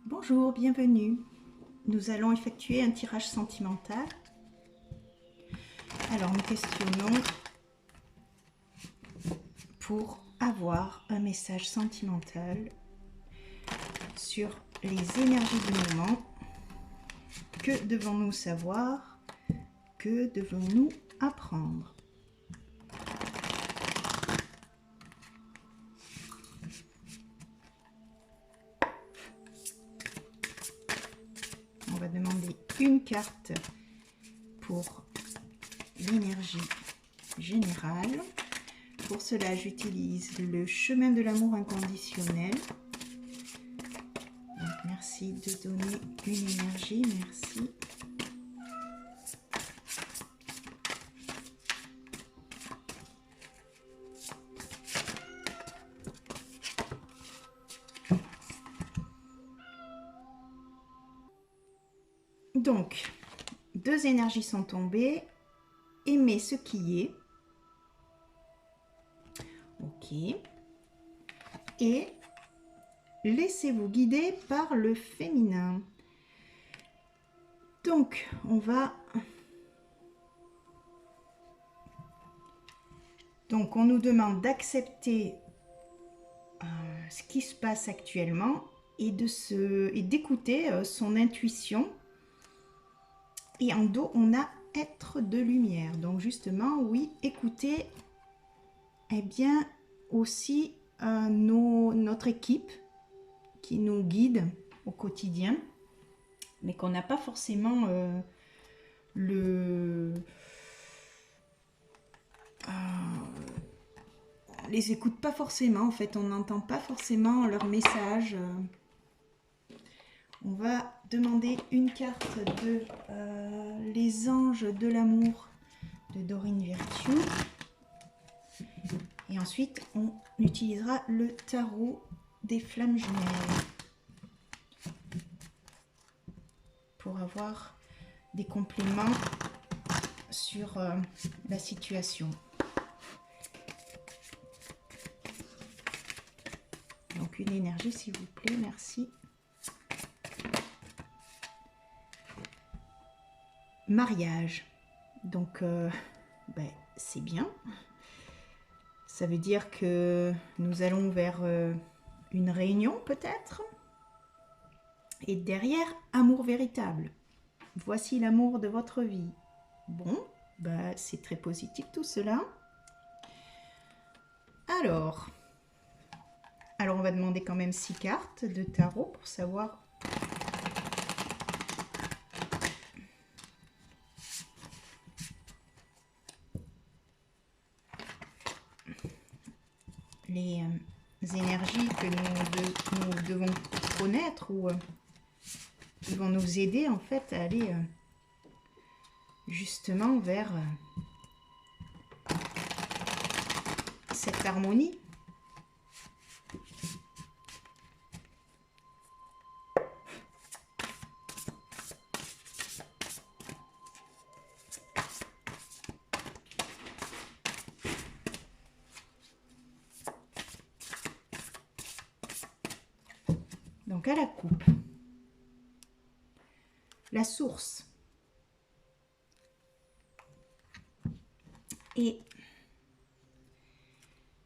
Bonjour, bienvenue. Nous allons effectuer un tirage sentimental. Alors, nous questionnons pour avoir un message sentimental sur les énergies du moment. Que devons-nous savoir? Que devons-nous apprendre? On va demander une carte pour l'énergie générale. Pour cela, j'utilise le chemin de l'amour inconditionnel. Donc, merci de donner une énergie, merci. Donc, deux énergies sont tombées. Aimez ce qui est. Ok. Et laissez-vous guider par le féminin. Donc, on nous demande d'accepter ce qui se passe actuellement et d'écouter son intuition. Et en dos, on a être de lumière. Donc justement, oui, écoutez bien aussi notre équipe qui nous guide au quotidien, mais qu'on n'a pas forcément les écoute pas forcément, en fait, on n'entend pas forcément leurs messages. On va demander une carte de Les anges de l'amour de Dorine Virtue. Et ensuite, on utilisera le tarot des flammes jumelles pour avoir des compléments sur la situation. Donc une énergie s'il vous plaît, merci. Mariage. Donc c'est bien. Ça veut dire que nous allons vers une réunion peut-être. Et derrière, amour véritable. Voici l'amour de votre vie. Bon, c'est très positif tout cela. Alors, on va demander quand même 6 cartes de tarot pour savoir les énergies que nous devons connaître ou qui vont nous aider en fait à aller justement vers cette harmonie. Donc à la coupe, la source et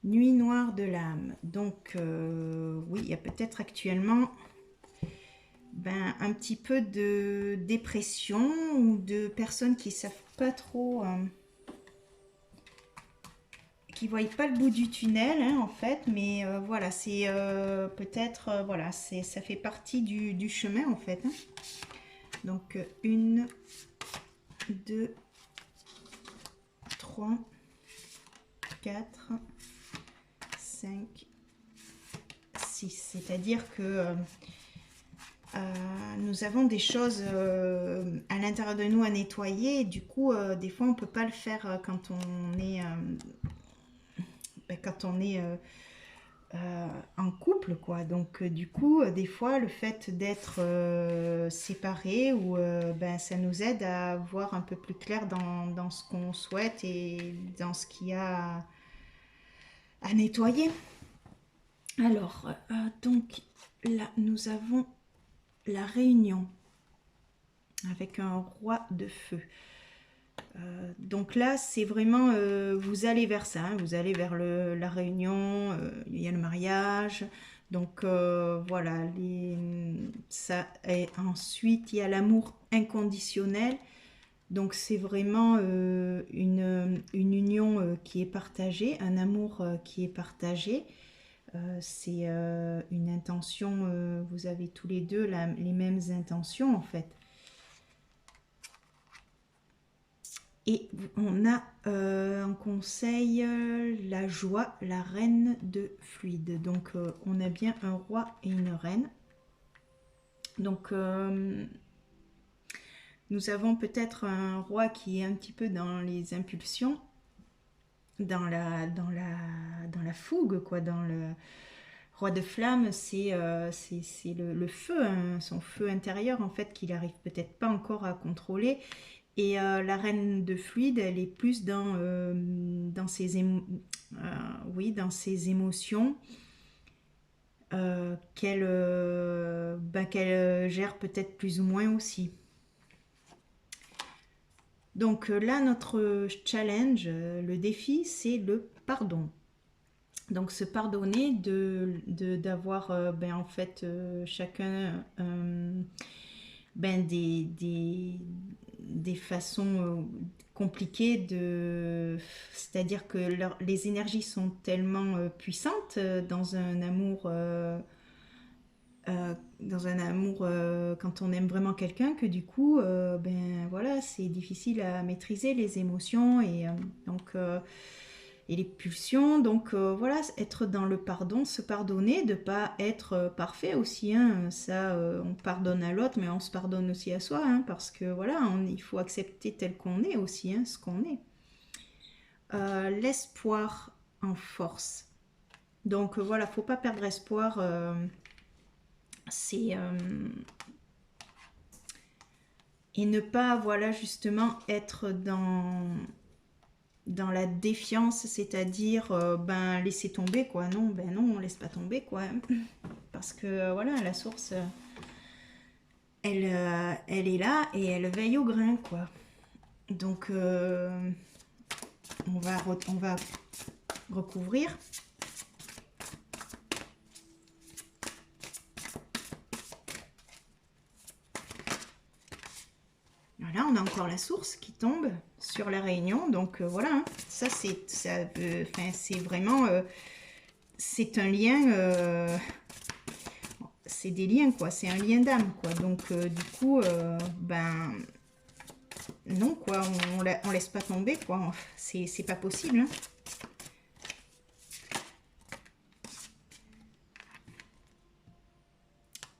nuit noire de l'âme. Donc oui, il y a peut-être actuellement un petit peu de dépression ou de personnes qui savent pas trop, qui voient pas le bout du tunnel hein, en fait, mais voilà, c'est peut-être voilà, ça fait partie du chemin en fait. Hein. Donc 1, 2, 3, 4, 5, 6. C'est-à-dire que nous avons des choses à l'intérieur de nous à nettoyer. Et du coup, des fois, on ne peut pas le faire quand on est, en couple, quoi. Donc, du coup, des fois, le fait d'être séparés, ou ça nous aide à voir un peu plus clair dans ce qu'on souhaite et dans ce qu'il y a à nettoyer. Alors, donc là, nous avons la réunion avec un roi de feu. Donc là, c'est vraiment, vous allez vers ça, hein, vous allez vers la réunion, il y a le mariage, donc voilà, ça, et ensuite il y a l'amour inconditionnel, donc c'est vraiment une union qui est partagée, un amour qui est partagé, c'est une intention, vous avez tous les deux les mêmes intentions en fait. Et on a en conseil la joie, la reine de fluide. Donc on a bien un roi et une reine. Donc nous avons peut-être un roi qui est un petit peu dans les impulsions, dans la fougue, quoi, dans le roi de flamme, c'est le feu, hein, son feu intérieur en fait qu'il arrive peut-être pas encore à contrôler. Et la reine de fluide, elle est plus dans ses émotions qu'elle gère peut-être plus ou moins aussi. Donc là, notre challenge, le défi, c'est le pardon. Donc se pardonner d'avoir en fait chacun des façons compliquées c'est-à-dire que les énergies sont tellement puissantes dans un amour quand on aime vraiment quelqu'un que du coup voilà, c'est difficile à maîtriser les émotions et les pulsions. Donc voilà, être dans le pardon, se pardonner, de pas être parfait aussi, hein. Ça on pardonne à l'autre mais on se pardonne aussi à soi, hein, parce que voilà, il faut accepter tel qu'on est aussi, hein, ce qu'on est. L'espoir en force. Donc voilà, faut pas perdre espoir, c'est et ne pas, voilà, justement être dans la défiance, c'est-à-dire laisser tomber, quoi. Non, non, on laisse pas tomber, quoi. Parce que voilà, la source, elle est là et elle veille au grain, quoi. Donc on va recouvrir. Voilà, on a encore la source qui tombe sur la réunion. Donc voilà, hein. Ça c'est vraiment c'est un lien, c'est des liens, quoi, c'est un lien d'âme, quoi. Donc du coup non, quoi, on laisse pas tomber, quoi, c'est pas possible, hein.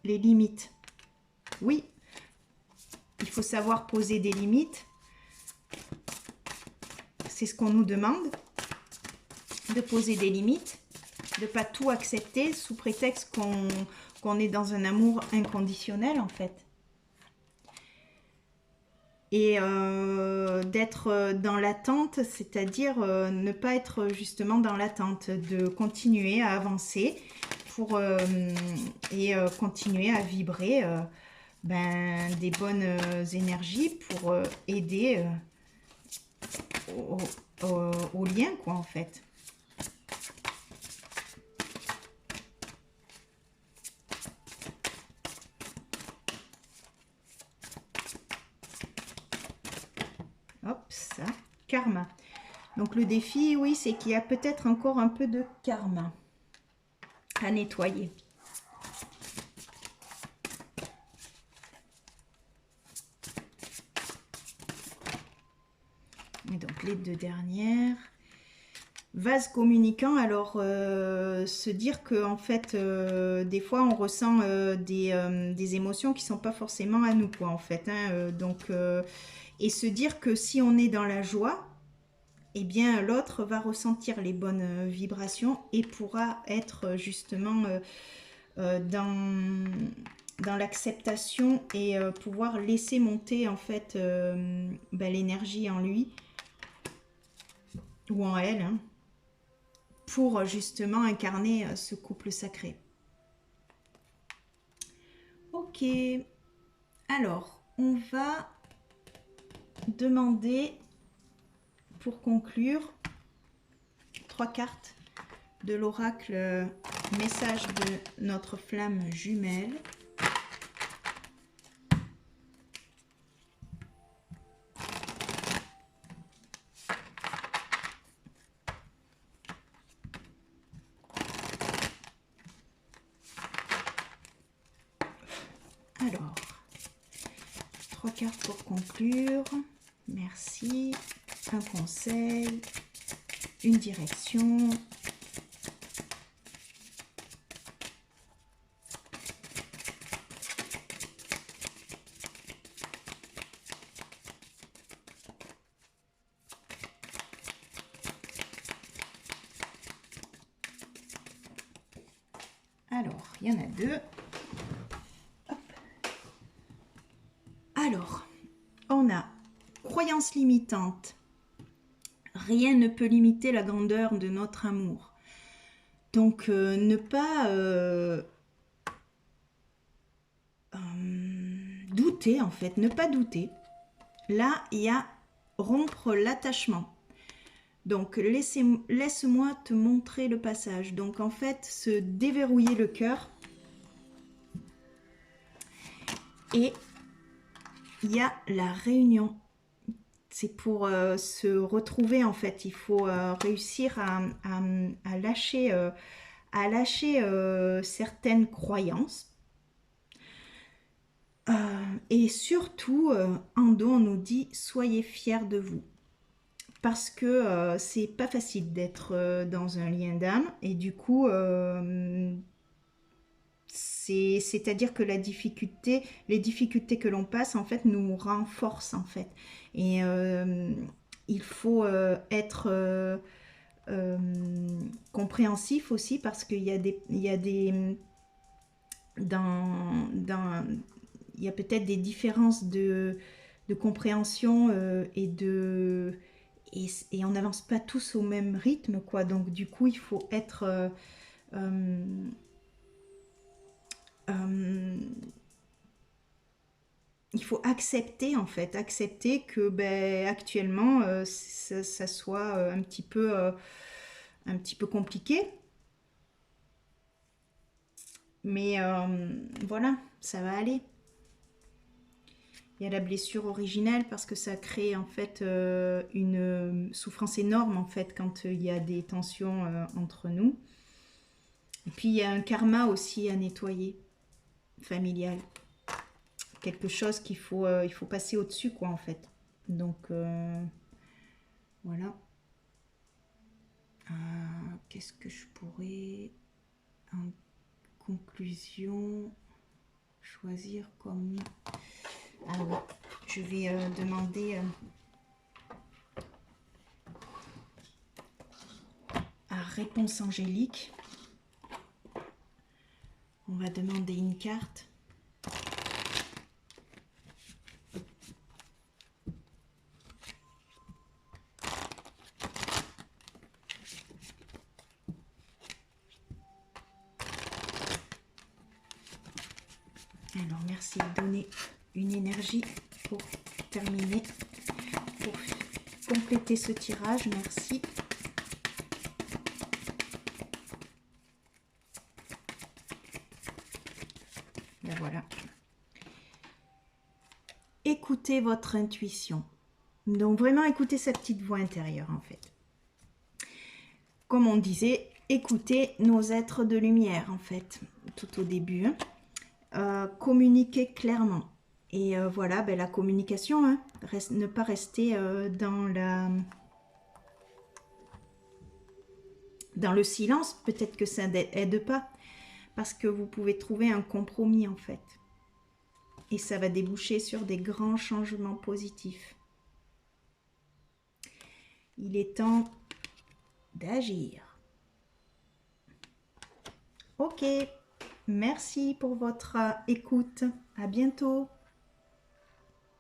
Les limites, oui, il faut savoir poser des limites, c'est ce qu'on nous demande, de poser des limites, de pas tout accepter sous prétexte qu'on est dans un amour inconditionnel, en fait. Et d'être dans l'attente, c'est-à-dire ne pas être justement dans l'attente, de continuer à avancer et continuer à vibrer des bonnes énergies pour aider au lien, quoi, en fait. Hop, ça, karma. Donc le défi, oui, c'est qu'il y a peut-être encore un peu de karma à nettoyer. Et donc les deux dernières. Vase communicant, alors se dire que en fait des fois on ressent des émotions qui sont pas forcément à nous, quoi, en fait, hein, et se dire que si on est dans la joie, eh bien l'autre va ressentir les bonnes vibrations et pourra être justement dans l'acceptation et pouvoir laisser monter en fait l'énergie en lui ou en elle, hein, pour justement incarner ce couple sacré. Ok, alors on va demander pour conclure 3 cartes de l'oracle message de notre flamme jumelle. Alors, 3 cartes pour conclure. Merci. Un conseil, une direction. Alors, il y en a 2. Hop. Alors, on a croyance limitante. Rien ne peut limiter la grandeur de notre amour. Donc, ne pas douter, en fait, ne pas douter. Là, il y a rompre l'attachement. Donc, laisse-moi te montrer le passage. Donc, en fait, se déverrouiller le cœur. Et il y a la réunion. C'est pour se retrouver, en fait. Il faut réussir à lâcher, certaines croyances. Et surtout, Ando, on nous dit, soyez fiers de vous. Parce que c'est pas facile d'être dans un lien d'âme. Et du coup, c'est-à-dire que les difficultés que l'on passe, en fait, nous renforcent, en fait. Et il faut être compréhensif aussi, parce qu'il y a il y a peut-être des différences de compréhension et on n'avance pas tous au même rythme, quoi. Donc du coup, il faut être il faut accepter, en fait, accepter que actuellement ça soit un petit peu compliqué, mais voilà, ça va aller. Il y a la blessure originelle parce que ça crée en fait une souffrance énorme, en fait, quand il y a des tensions entre nous. Et puis il y a un karma aussi à nettoyer, familial. Quelque chose il faut passer au-dessus, quoi, en fait. Donc voilà. Qu'est-ce que je pourrais en conclusion choisir comme... Ah oui, je vais demander à réponse angélique. On va demander une carte. Alors, merci de donner une énergie pour terminer, pour compléter ce tirage. Merci. Ben voilà. Écoutez votre intuition. Donc, vraiment écoutez sa petite voix intérieure, en fait. Comme on disait, écoutez nos êtres de lumière, en fait, tout au début. Communiquer clairement. Et voilà, la communication, hein, ne pas rester dans le silence. Peut-être que ça n'aide pas, parce que vous pouvez trouver un compromis, en fait. Et ça va déboucher sur des grands changements positifs. Il est temps d'agir. Ok. Merci pour votre écoute. À bientôt.